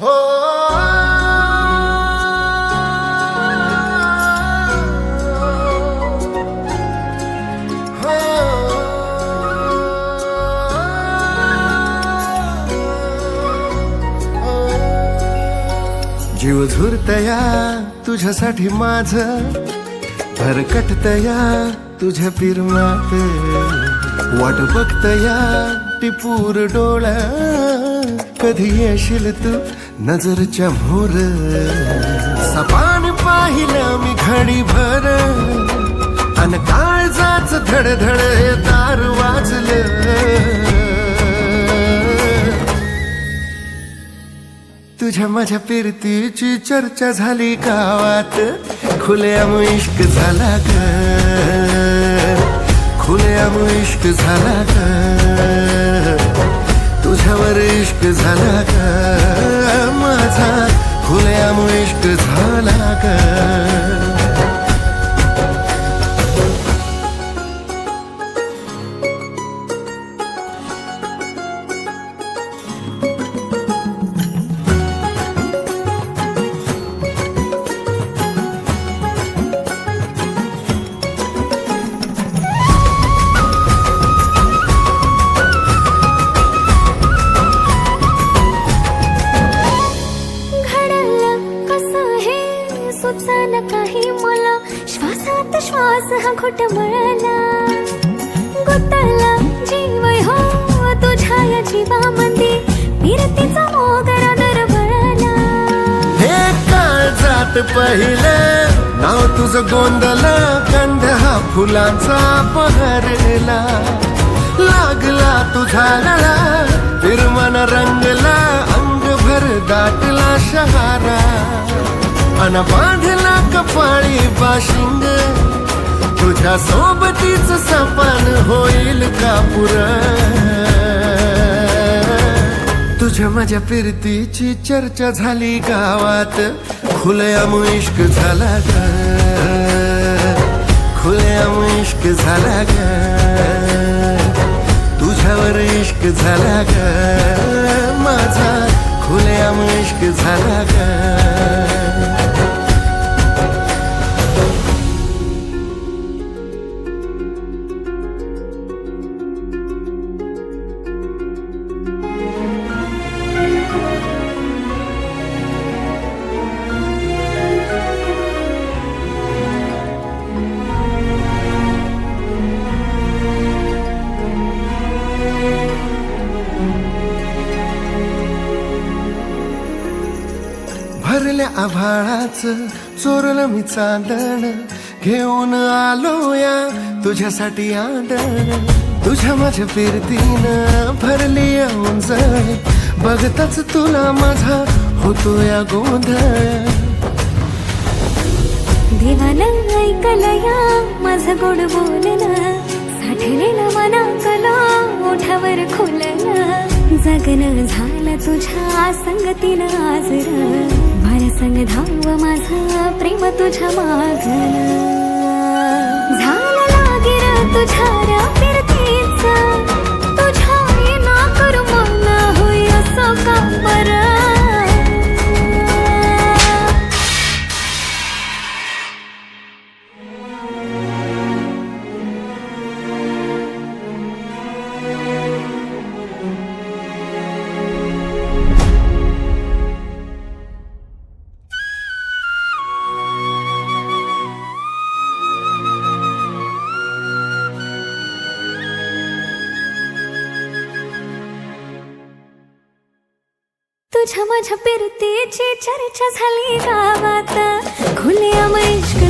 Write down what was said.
हो जीव झुरतया तुझ्यासाठी माझं भरकटतया तुझ्या पिरमात वाट बघतया टिपूर डोळा कधी येशील तू नजरच्या मोर सपान पाहिलं मी घडी भर अन काळजाच धडधड दार वाजलं तुझ्या माझ्या फिरतीची चर्चा झाली गावात खुलेआम इश्क झाला ग खुलेआम इश्क झाला ग तुझ्यावर इश्क झाला ग माझा खुलेआम इश्क झाला ग काही मला श्वासात श्वास हा घुटमळला गुतला जीव हो तुझ्या या जीवामध्ये फिरतीचा मोगरा दरवळला हे काळजात पहिलं नाव तुझं गोंधला गंध हा फुलांचा बहरला लागला तुझा गळा फिरमन रंगला अंगभर दाटला शहारा अन बांधला कपाळी बाशिंग तुझ्या सोबतीच सपान होईल का पुरा तुझ्या माझ्या फिरतीची चर्चा झाली गावात खुलेआम इश्क झाला ग खुलेआम इश्क झाला ग तुझ्यावर इश्क झाला ग माझा खुलेआम इश्क झाला ग भरल्या आभाळाच चोरलं मी चांदण घेऊन आलो या तुझ्यासाठी आंदण तुझ्या माझ्या फिरतीनं भरली उंजळ बघताच तुला माझा होतो या गोंधळ देवानं ऐकलं या माझं गोड बोलणं साठलेलं मनाकला ओठावर खुललं जगन झालं तुझ्या संगतीनं आज माझ्या संग धाव माझं प्रेम तुझ्या माग झालं लागेल तुझ्या फिरतीच तुझ्या ना करू मन होई असं का बरं तुझ्या माझ्या फिरतीची चर्चा झाली गावात खुलेआम इश्क